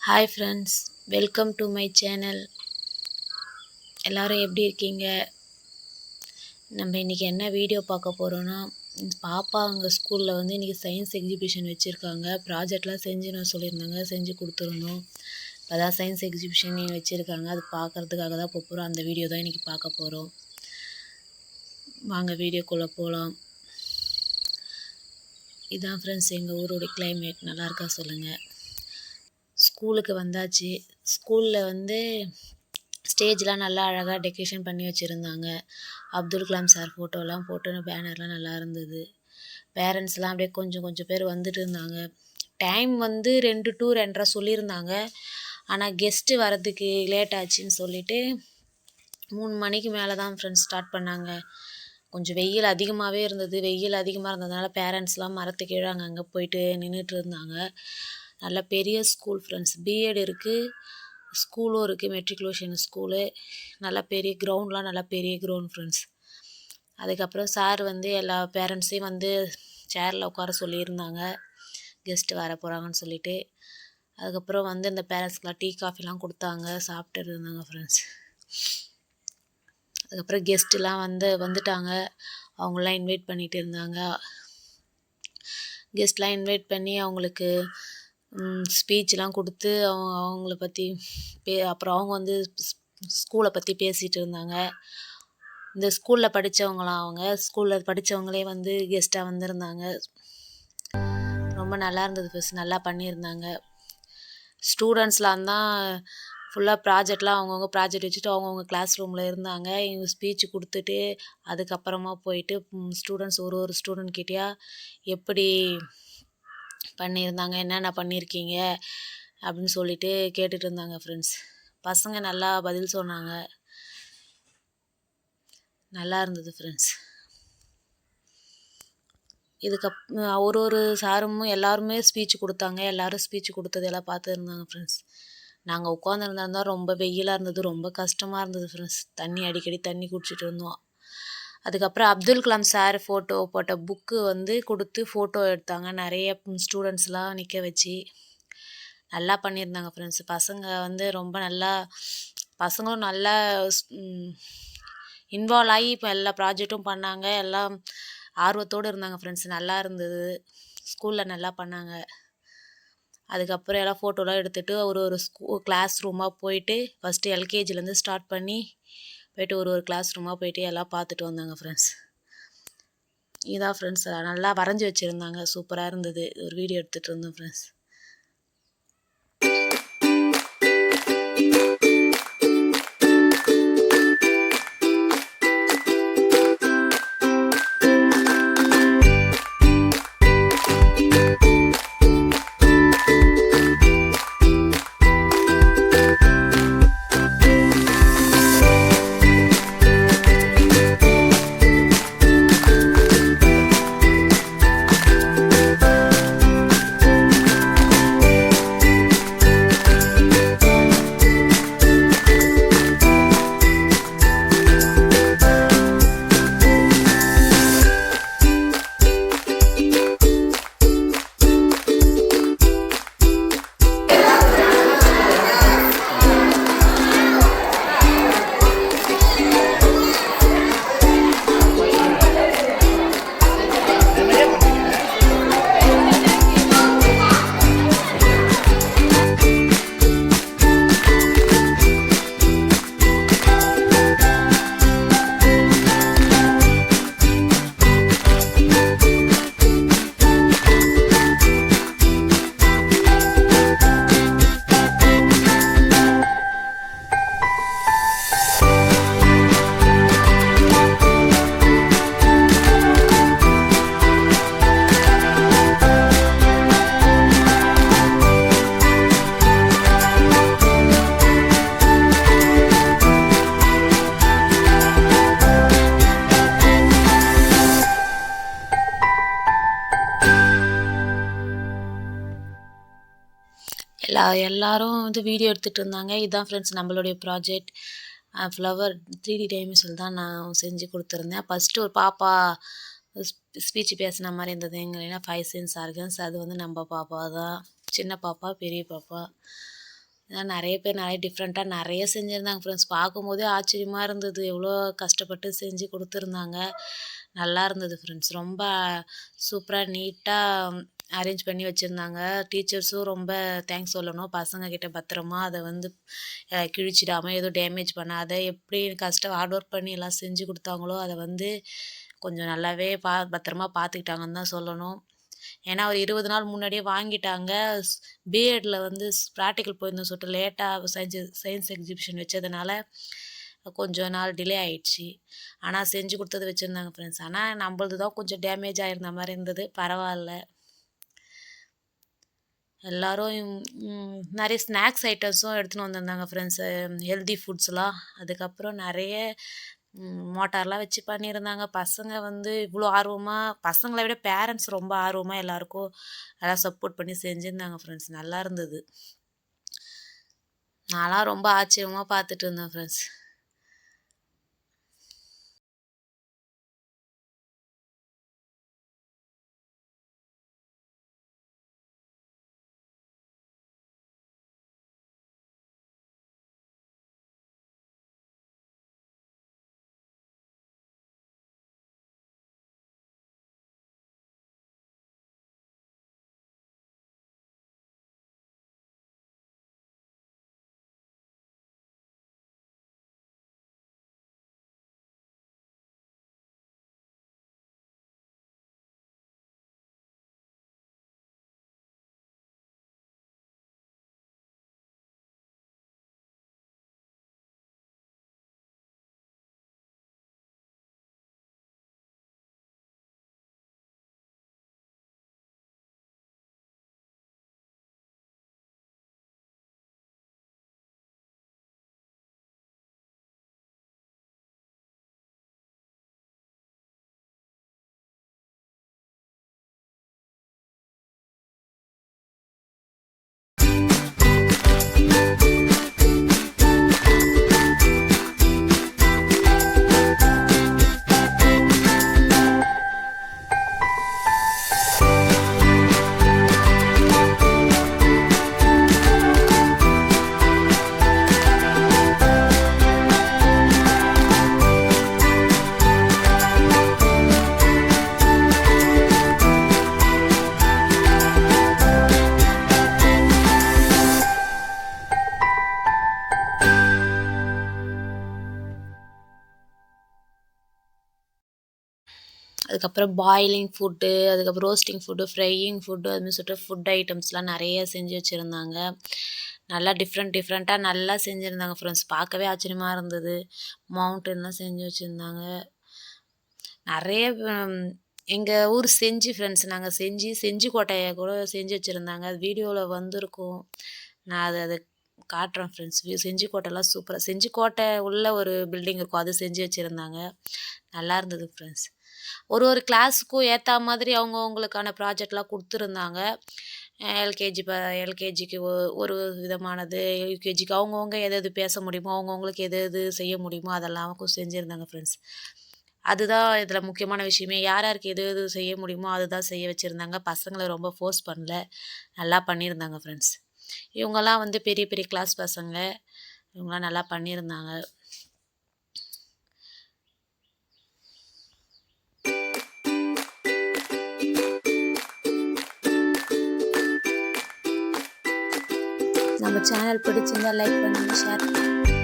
Hi friends, welcome to my channel. எல்லோரும் எப்படி இருக்கீங்க? நம்ம இன்றைக்கி என்ன வீடியோ பார்க்க போகிறோன்னா, பாப்பா அங்கே ஸ்கூலில் வந்து இன்றைக்கி சயின்ஸ் எக்ஸிபிஷன் வச்சுருக்காங்க. ப்ராஜெக்ட்லாம் செஞ்சு நான் சொல்லியிருந்தாங்க, செஞ்சு கொடுத்துருந்தோம். இப்போ தான் சயின்ஸ் எக்ஸிபிஷன் வச்சுருக்காங்க. அது பார்க்குறதுக்காக தான் போகிறோம். அந்த வீடியோ தான் இன்றைக்கி பார்க்க போகிறோம். வாங்க வீடியோக்குள்ளே போகலாம். இதான் ஃப்ரெண்ட்ஸ் எங்கள் ஊரோடைய கிளைமேட். நல்லா இருக்கா சொல்லுங்கள். ஸ்கூலுக்கு வந்தாச்சு. ஸ்கூலில் வந்து ஸ்டேஜ்லாம் நல்லா அழகாக டெக்கரேஷன் பண்ணி வச்சுருந்தாங்க. அப்துல் கலாம் சார் ஃபோட்டோலாம் போட்டு பேனர்லாம் நல்லா இருந்தது. பேரண்ட்ஸ்லாம் அப்படியே கொஞ்சம் பேர் வந்துட்டு இருந்தாங்க. டைம் வந்து 2 to 2:30 சொல்லியிருந்தாங்க. ஆனால் கெஸ்ட்டு வரதுக்கு லேட் ஆச்சுன்னு சொல்லிவிட்டு 3 மணிக்கு மேலே தான் ஃப்ரெண்ட்ஸ் ஸ்டார்ட் பண்ணாங்க. கொஞ்சம் வெயில் அதிகமாகவே இருந்தது. வெயில் அதிகமாக இருந்ததுனால பேரண்ட்ஸ்லாம் மரத்துக்கு கீழே அங்கே போயிட்டு நின்றுட்டு இருந்தாங்க. நல்ல பெரிய ஸ்கூல் ஃப்ரெண்ட்ஸ். பிஎட் இருக்குது, ஸ்கூலும் இருக்குது, மெட்ரிகுலேஷன் ஸ்கூலு. நல்லா பெரிய கிரவுண்ட்லாம், நல்லா பெரிய கிரவுண்ட் ஃப்ரெண்ட்ஸ். அதுக்கப்புறம் சார் வந்து எல்லா பேரண்ட்ஸையும் வந்து சேரில் உட்கார சொல்லியிருந்தாங்க, கெஸ்ட்டு வர போகிறாங்கன்னு சொல்லிட்டு. அதுக்கப்புறம் வந்து இந்த பேரண்ட்ஸ்க்கெலாம் டீ காஃபிலாம் கொடுத்தாங்க, சாப்பிட்டு இருந்தாங்க ஃப்ரெண்ட்ஸ். அதுக்கப்புறம் கெஸ்ட்டுலாம் வந்துட்டாங்க. அவங்களாம் இன்வைட் பண்ணிகிட்டு இருந்தாங்க. கெஸ்ட்லாம் இன்வைட் பண்ணி அவங்களுக்கு ஸ்பீச்லாம் கொடுத்து அவங்கள பற்றி அப்புறம் அவங்க வந்து ஸ்கூலை பற்றி பேசிகிட்டு இருந்தாங்க. இந்த ஸ்கூலில் படித்தவங்களாம், அவங்க ஸ்கூலில் படித்தவங்களே வந்து கெஸ்ட்டாக வந்திருந்தாங்க. ரொம்ப நல்லா இருந்தது ஃபஸ்ட், நல்லா பண்ணியிருந்தாங்க. ஸ்டூடெண்ட்ஸ்லாம் தான் ஃபுல்லாக ப்ராஜெக்ட்லாம் அவங்கவுங்க ப்ராஜெக்ட் வச்சுட்டு அவங்கவுங்க கிளாஸ் ரூமில் இருந்தாங்க. இவங்க ஸ்பீச் கொடுத்துட்டு அதுக்கப்புறமா போயிட்டு ஸ்டூடெண்ட்ஸ் ஒரு ஸ்டூடெண்ட்கிட்டயா எப்படி பண்ணியிருந்தாங்க, என்னென்ன பண்ணியிருக்கீங்க அப்படின்னு சொல்லிட்டு கேட்டுட்டு இருந்தாங்க ஃப்ரெண்ட்ஸ். பசங்க நல்லா பதில் சொன்னாங்க. நல்லா இருந்தது ஃப்ரெண்ட்ஸ். ஒரு சாரும் எல்லாருமே ஸ்பீச் கொடுத்தாங்க. எல்லோரும் ஸ்பீச் கொடுத்ததெல்லாம் பார்த்துருந்தாங்க ஃப்ரெண்ட்ஸ். நாங்கள் உட்காந்துருந்தா ரொம்ப வெயிலாக இருந்தது, ரொம்ப கஷ்டமாக இருந்தது ஃப்ரெண்ட்ஸ். அடிக்கடி தண்ணி குடிச்சிட்டு இருந்தோம். அதுக்கப்புறம் அப்துல் கலாம் சார் ஃபோட்டோ போட்ட புக்கு வந்து கொடுத்து ஃபோட்டோ எடுத்தாங்க. நிறைய ஸ்டூடெண்ட்ஸ்லாம் நிற்க வச்சு நல்லா பண்ணியிருந்தாங்க ஃப்ரெண்ட்ஸ். பசங்க வந்து ரொம்ப நல்லா, பசங்களும் நல்லா இன்வால்வ் ஆகி இப்போ எல்லா ப்ராஜெக்ட்டும் பண்ணாங்க. எல்லாம் ஆர்வத்தோடு இருந்தாங்க ஃப்ரெண்ட்ஸ். நல்லா இருந்தது. ஸ்கூலில் நல்லா பண்ணாங்க. அதுக்கப்புறம் எல்லாம் ஃபோட்டோலாம் எடுத்துகிட்டு ஒரு கிளாஸ் ரூமாக போயிட்டு ஃபஸ்ட்டு எல்கேஜிலேருந்து ஸ்டார்ட் பண்ணி போய்ட்டு ஒரு கிளாஸ் ரூமாக போயிட்டு எல்லாம் பார்த்துட்டு வந்தாங்க ஃப்ரெண்ட்ஸ். இதான் ஃப்ரெண்ட்ஸ், நல்லா வரைஞ்சி வச்சுருந்தாங்க. சூப்பராக இருந்தது. ஒரு வீடியோ எடுத்துகிட்டு இருந்தோம் ஃப்ரெண்ட்ஸ். எல்லாரும் வந்து வீடியோ எடுத்துகிட்டு இருந்தாங்க. இதுதான் ஃப்ரெண்ட்ஸ் நம்மளுடைய ப்ராஜெக்ட். ஃப்ளவர் 3D டைமென்ஷனில் தான் நான் செஞ்சு கொடுத்துருந்தேன். ஃபஸ்ட்டு ஒரு பாப்பா ஸ்பீச் பேசின மாதிரி இருந்தது. எங்கன்னா 5 சென்ஸ் ஆர்கன்ஸ், அது வந்து நம்ம பாப்பா தான். சின்ன பாப்பா, பெரிய பாப்பா. இதெல்லாம் நெறைய பேர் நெறைய டிஃப்ரெண்ட்டாக நெறைய செஞ்சிருந்தாங்க ஃப்ரெண்ட்ஸ். பார்க்கும்போதே ஆச்சரியமா இருந்தது. எவ்வளோ கஷ்டப்பட்டு செஞ்சு குடுத்துருந்தாங்க. நல்லா இருந்தது ஃப்ரெண்ட்ஸ். ரொம்ப சூப்பரா நீட்டா அரேஞ்ச் பண்ணி வச்சிருந்தாங்க. டீச்சர்ஸும் ரொம்ப தேங்க்ஸ் சொல்லணும். பசங்க கிட்ட பத்திரமா அத வந்து கிழிச்சிடாம, எதுவும் டேமேஜ் பண்ணாத, எப்படி ஹார்ட் ஒர்க் பண்ணி எல்லாம் செஞ்சு குடுத்தாங்களோ, அத வந்து கொஞ்சம் நல்லாவே பத்திரமா பார்த்துக்கிட்டாங்கன்னு தான் சொல்லணும். ஏன்னா, ஒரு 20 நாள் முன்னாடியே வாங்கிட்டாங்க. பிஎட்ல வந்து ப்ராக்டிகல் போயிருந்தோம்னு சொல்லிட்டு லேட்டா சயின்ஸ் எக்ஸிபிஷன் வச்சதுனால, கொஞ்சம் நாள் டிலே ஆயிடுச்சு. ஆனா, செஞ்சு குடுத்தது வச்சிருந்தாங்க ஃப்ரெண்ட்ஸ். ஆனா, நம்பளது தான் கொஞ்சம் டேமேஜ் ஆயிருந்த மாரி இருந்தது. பரவால்ல. எல்லாரும் நெறைய ஸ்நாக்ஸ் ஐட்டம்ஸும் எடுத்துன்னு வந்திருந்தாங்க ஃப்ரெண்ட்ஸு. ஹெல்தி ஃபுட்ஸ்லாம். அதுக்கப்புறம் நெறைய மோட்டார்லாம் வச்சு பண்ணியிருந்தாங்க. பசங்க வந்து இவ்வளோ ஆர்வமா பசங்கள விட பேரண்ட்ஸ் ரொம்ப ஆர்வமா எல்லாருக்கும் நல்லா சப்போர்ட் பண்ணி செஞ்சிருந்தாங்க ஃப்ரெண்ட்ஸ். நல்லா இருந்தது. நான்லாம் ரொம்ப ஆச்சரியமா பார்த்துட்டு இருந்தேன் ஃப்ரெண்ட்ஸ். அதுக்கப்புறம் பாயிலிங் ஃபுட்டு, அதுக்கப்புறம் ரோஸ்டிங் ஃபுட்டு, ஃப்ரையிங் ஃபுட்டு அதுமாரி சொல்லிட்டு ஃபுட் ஐட்டம்ஸ்லாம் நெறைய செஞ்சு வச்சுருந்தாங்க. நல்லா டிஃப்ரெண்ட்டா நல்லா செஞ்சிருந்தாங்க ஃப்ரெண்ட்ஸ். பார்க்கவே ஆச்சரியமா இருந்தது. மவுண்டன்லாம் செஞ்சு வச்சுருந்தாங்க. நெறைய எங்க ஊர் செஞ்சி ஃப்ரெண்ட்ஸ். நாங்க செஞ்சி கோட்டைய கூட செஞ்சு வச்சுருந்தாங்க. அது வீடியோல வந்திருக்கும். நான் அத காட்டுறேன் ஃப்ரெண்ட்ஸ். செஞ்சிக்கோட்டைலாம் சூப்பரா செஞ்சிக்கோட்டை உள்ள ஒரு பில்டிங் இருக்கும். அது செஞ்சு வச்சுருந்தாங்க. நல்லா இருந்தது ஃப்ரெண்ட்ஸ். ஒரு ஒரு கிளாஸுக்கும் ஏத்தா மாதிரி அவங்கவங்களுக்கான ப்ராஜெக்ட்லாம் குடுத்துருந்தாங்க. எல்கேஜி எல்கேஜிக்கு ஒரு விதமானது, யுகேஜிக்கு அவங்கவங்க எது எது பேச முடியுமோ, அவங்கவங்களுக்கு எது எது செய்ய முடியுமோ அதெல்லாம் செஞ்சிருந்தாங்க ஃப்ரெண்ட்ஸ். அதுதான் இதில முக்கியமான விஷயமே. யார் யாருக்கு எது எது செய்ய முடியுமோ அதுதான் செய்ய வச்சிருந்தாங்க. பசங்கள ரொம்ப ஃபோர்ஸ் பண்ணல. நல்லா பண்ணியிருந்தாங்க ஃப்ரெண்ட்ஸ். இவங்கலாம் வந்து பெரிய பெரிய கிளாஸ் பசங்க. இவங்கலாம் நல்லா பண்ணியிருந்தாங்க. நம்ம சேனல் பிடிச்சிருந்தா லைக் பண்ணுங்க, ஷேர் பண்ணுங்க.